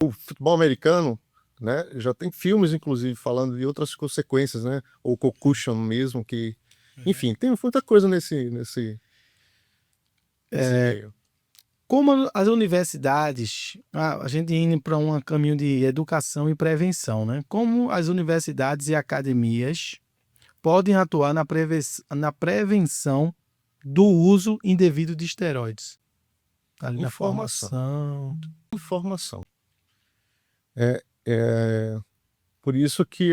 O futebol americano, né, já tem filmes, inclusive, falando de outras consequências, né? Ou concussion mesmo, que, enfim, tem muita coisa nesse meio. Como as universidades, a gente indo para um caminho de educação e prevenção, né? Como as universidades e academias podem atuar na prevenção do uso indevido de esteroides? Ali na Informação. formação. Informação. É por isso que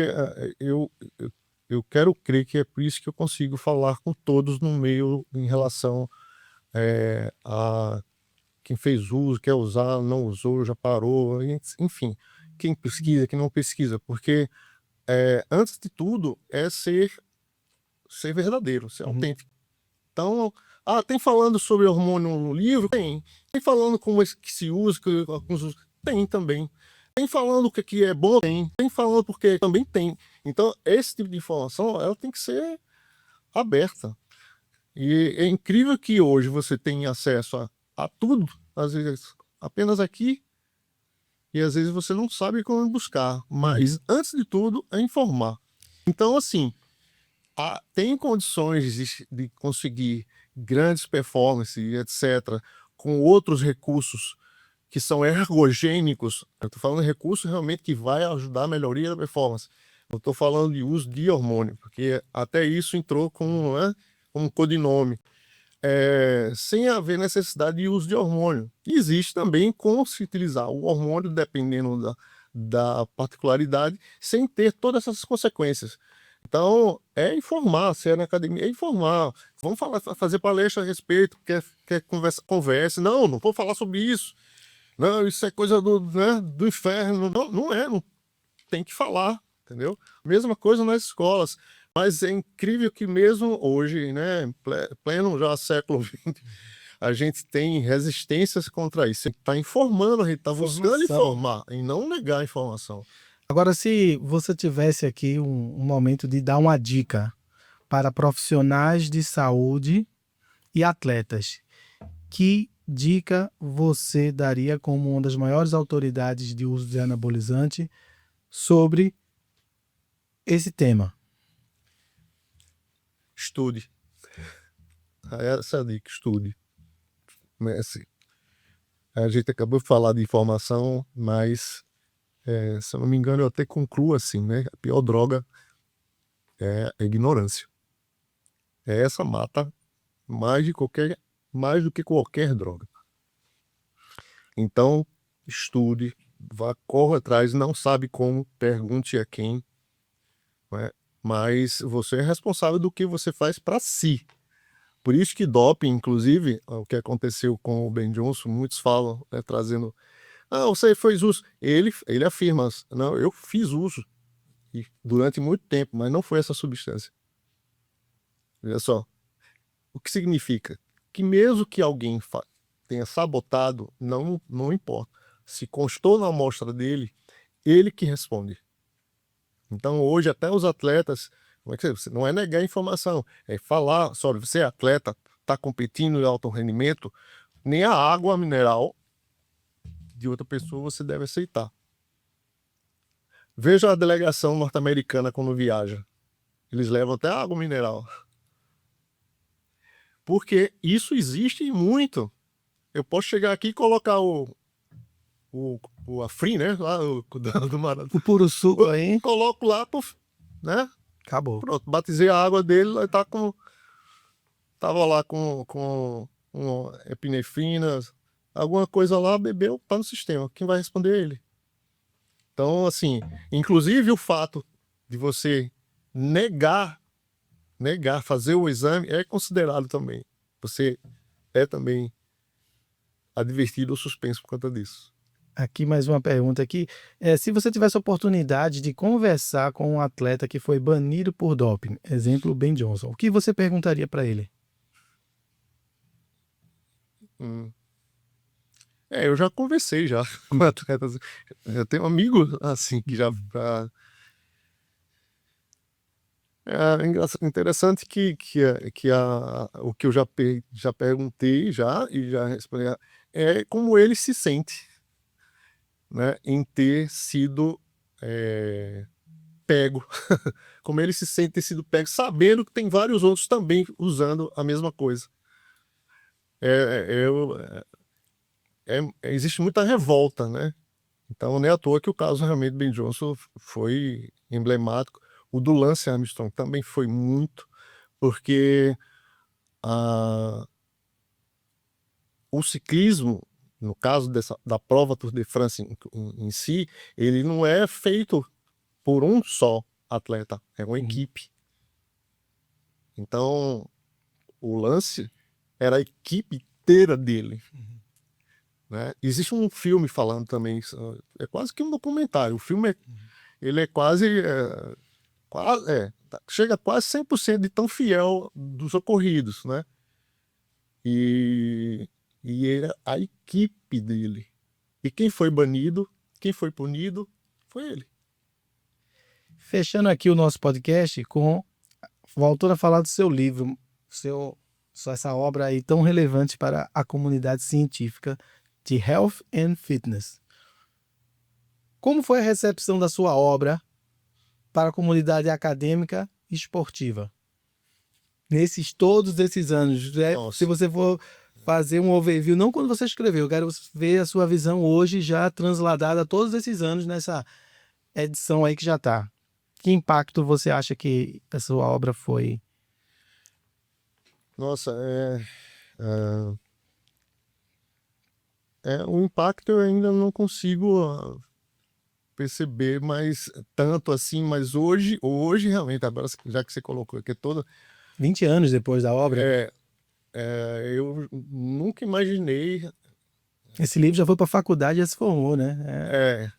eu quero crer que é por isso que eu consigo falar com todos no meio em relação a quem fez uso, quer usar, não usou, já parou, enfim, quem pesquisa, quem não pesquisa, porque antes de tudo é ser verdadeiro, ser autêntico. Então, tem falando sobre hormônio no livro? Tem. Tem falando como que se usa, que alguns usam? Tem também. Tem falando o que é bom? Tem. Tem falando porque também tem. Então, esse tipo de informação, ela tem que ser aberta. E é incrível que hoje você tem acesso a tudo, às vezes apenas aqui, e às vezes você não sabe como buscar. Mas, antes de tudo, é informar. Então, assim, tem condições de conseguir grandes performances, etc., com outros recursos que são ergogênicos. Eu estou falando de recurso realmente que vai ajudar a melhoria da performance. Eu estou falando de uso de hormônio, porque até isso entrou como um codinome. Sem haver necessidade de uso de hormônio. E existe também como se utilizar o hormônio, dependendo da particularidade, sem ter todas essas consequências. Então, é informar, se é na academia, é informar. Vamos fazer palestra a respeito, quer conversa, converse. Não vou falar sobre isso. Não, isso é coisa do inferno. Não, não é, não tem que falar, entendeu? Mesma coisa nas escolas. Mas é incrível que mesmo hoje, né, pleno já século XX, a gente tem resistências contra isso. A gente está informando, a gente está buscando informar e não negar a informação. Agora, se você tivesse aqui um momento de dar uma dica para profissionais de saúde e atletas, que dica você daria como uma das maiores autoridades de uso de anabolizante sobre esse tema? Estude. Essa é a dica, estude. Assim, a gente acabou de falar de informação, mas, se eu não me engano, eu até concluo assim, né? A pior droga é a ignorância. Essa mata mais do que qualquer droga. Então, estude, corra atrás, não sabe como, pergunte a quem, né? Mas você é responsável do que você faz para si. Por isso que doping, inclusive, o que aconteceu com o Ben Johnson, muitos falam, né, trazendo, você fez uso. Ele afirma, não, eu fiz uso durante muito tempo, mas não foi essa substância. Olha só, o que significa? Que mesmo que alguém tenha sabotado, não importa. Se constou na amostra dele, ele que responde. Então, hoje, até os atletas, como é que você não é negar a informação, é falar sobre você é atleta, está competindo em alto rendimento, nem a água mineral de outra pessoa você deve aceitar. Veja a delegação norte-americana quando viaja. Eles levam até água mineral. Porque isso existe muito. Eu posso chegar aqui e colocar o Afrin, né? Lá, o do Maranhão. O puro suco aí, Coloco lá, né? acabou. Pronto, batizei a água dele, ele tava lá com epinefrina, alguma coisa lá, bebeu, tá no sistema. Quem vai responder é ele. Então, assim, inclusive o fato de você negar, fazer o exame é considerado também. Você é também advertido ou suspenso por conta disso. Aqui mais uma pergunta aqui. Se você tivesse a oportunidade de conversar com um atleta que foi banido por doping, exemplo Ben Johnson, o que você perguntaria para ele? Hum. Eu já conversei já com atletas. Eu tenho amigos assim que já. Interessante o que eu já perguntei já e já respondi é como ele se sente. né, em ter sido pego, como ele se sente ter sido pego, sabendo que tem vários outros também usando a mesma coisa. Existe muita revolta, né? Então não é à toa que o caso realmente Ben Johnson foi emblemático. O do Lance Armstrong também foi muito, porque o ciclismo, no caso da prova Tour de France em si, ele não é feito por um só atleta, é uma equipe. Então, o Lance era a equipe inteira dele. Né? Existe um filme falando também, é quase que um documentário. O filme ele é chega a quase 100% de tão fiel dos ocorridos, né? E era a equipe dele. E quem foi banido, quem foi punido, foi ele. Fechando aqui o nosso podcast voltando a falar do seu livro, essa obra aí tão relevante para a comunidade científica de Health and Fitness. Como foi a recepção da sua obra para a comunidade acadêmica e esportiva? Todos esses anos, se você for fazer um overview, não quando você escreveu, eu quero ver a sua visão hoje já transladada todos esses anos nessa edição aí que já está. Que impacto você acha que a sua obra foi? Nossa, o impacto eu ainda não consigo perceber mais tanto assim, mas hoje realmente, agora já que você colocou aqui 20 anos depois da obra? Eu nunca imaginei. Esse livro já foi para a faculdade e já se formou, né?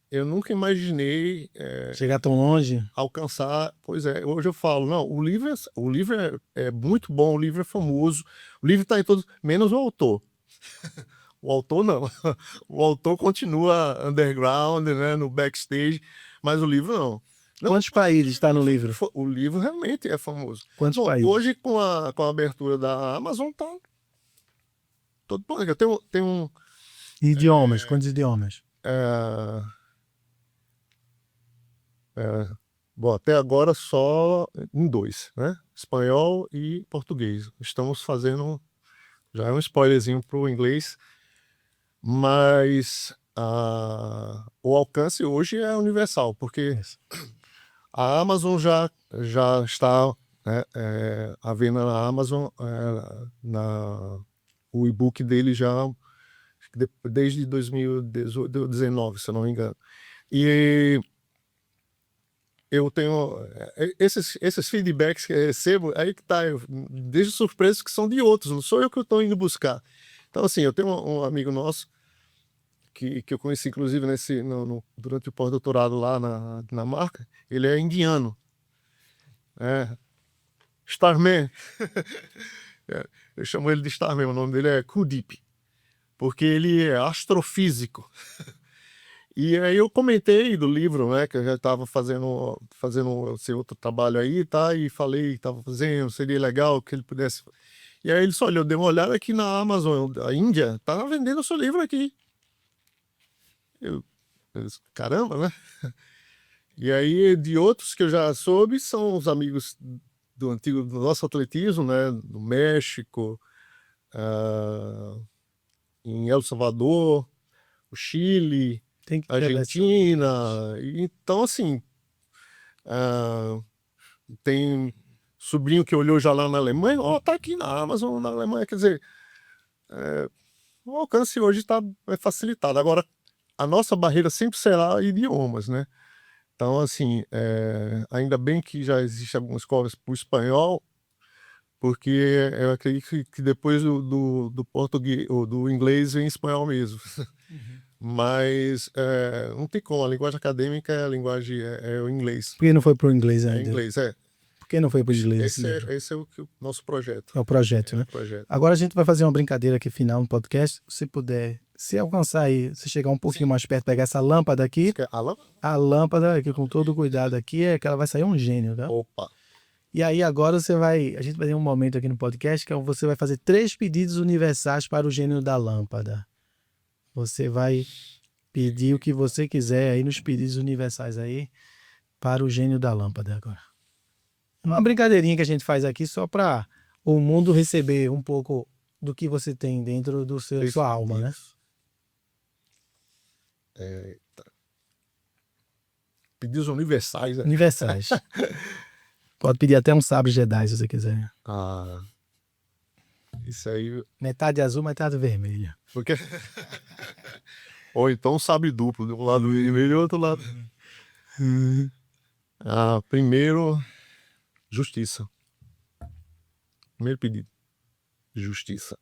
Eu nunca imaginei chegar tão longe. Alcançar. Pois é, hoje eu falo, não, o livro é muito bom, o livro é famoso, o livro está em todos, menos o autor. O autor não. O autor continua underground, né, no backstage, mas o livro não. Quantos países está no livro? O livro realmente é famoso. Quantos países? Hoje, com a abertura da Amazon, tá todo mundo. Eu tenho idiomas? Quantos idiomas? Bom, até agora só em 2, né? Espanhol e português. Estamos fazendo, já é um spoilerzinho para o inglês, mas o alcance hoje é universal, porque a Amazon já está, né, à venda na Amazon, o e-book dele já desde 2019, se eu não me engano. E eu tenho esses feedbacks que eu recebo, aí que tá, desde surpresas que são de outros, não sou eu que estou indo buscar. Então, assim, eu tenho um amigo nosso que eu conheci, inclusive, durante o pós-doutorado lá na marca. Ele é indiano. Starman. Eu chamo ele de Starman, o nome dele é Kuldeep, porque ele é astrofísico. E aí eu comentei do livro, né, que eu já estava fazendo esse outro trabalho aí, tá? E falei que estava fazendo, seria legal que ele pudesse. E aí ele só olhou, deu uma olhada aqui na Amazon, a Índia, tá vendendo o seu livro aqui. Eu disse, caramba, né? E aí de outros que eu já soube, são os amigos do nosso atletismo, né, no México, em El Salvador, o Chile, Argentina. Então, assim, tem sobrinho que olhou já lá na Alemanha, tá aqui na Amazon, na Alemanha. Quer dizer, o alcance hoje é facilitado. Agora, a nossa barreira sempre será idiomas, né? Então, assim, ainda bem que já existem algumas escolas para o espanhol, porque eu acredito que depois do português ou do inglês vem espanhol mesmo. Mas não tem como, a linguagem acadêmica é a linguagem, é o inglês. Por que não foi para o inglês ainda? É inglês, Por que não foi para o inglês? Esse é o nosso projeto. É o projeto, né? Projeto. Agora a gente vai fazer uma brincadeira aqui final no podcast. Se puder, se alcançar aí, se chegar um pouquinho mais perto, pegar essa lâmpada aqui. A lâmpada? A lâmpada aqui, com todo cuidado aqui, é que ela vai sair um gênio, tá? Opa! E aí agora a gente vai ter um momento aqui no podcast que você vai fazer 3 pedidos universais para o gênio da lâmpada. Você vai Pedir o que você quiser aí nos pedidos universais aí para o gênio da lâmpada agora. Uma brincadeirinha que a gente faz aqui só para o mundo receber um pouco do que você tem dentro do seu, sua alma, né? Pedidos universais, né? Universais. Pode pedir até um sabre Jedi se você quiser. Ah, isso aí. Metade azul, metade vermelha. Porque... Ou então um sabre duplo, de um lado vermelho e do outro lado. Primeiro, justiça. Primeiro pedido, justiça.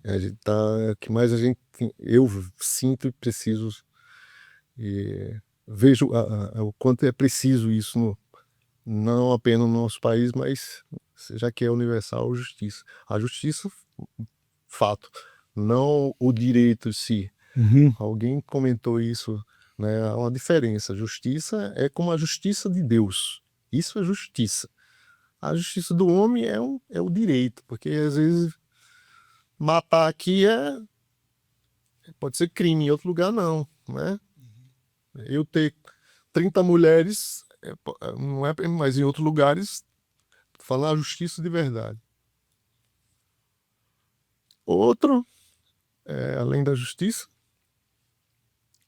A gente tá, o que mais eu sinto e preciso, e vejo o quanto é preciso isso, não apenas no nosso país, mas já que é universal, justiça. A justiça, fato, não o direito em si. Alguém comentou isso, né? Há uma diferença. Justiça é como a justiça de Deus. Isso é justiça. A justiça do homem é o direito, porque às vezes matar aqui pode ser crime, em outro lugar não, né? Eu ter 30 mulheres não é, mas em outros lugares falar a justiça de verdade. Outro, além da justiça,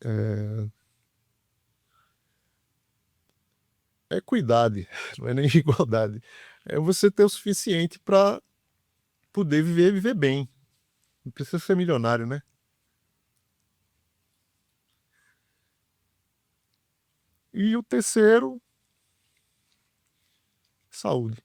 é equidade, não é nem igualdade. É você ter o suficiente para poder viver bem. Não precisa ser milionário, né? E o terceiro, saúde.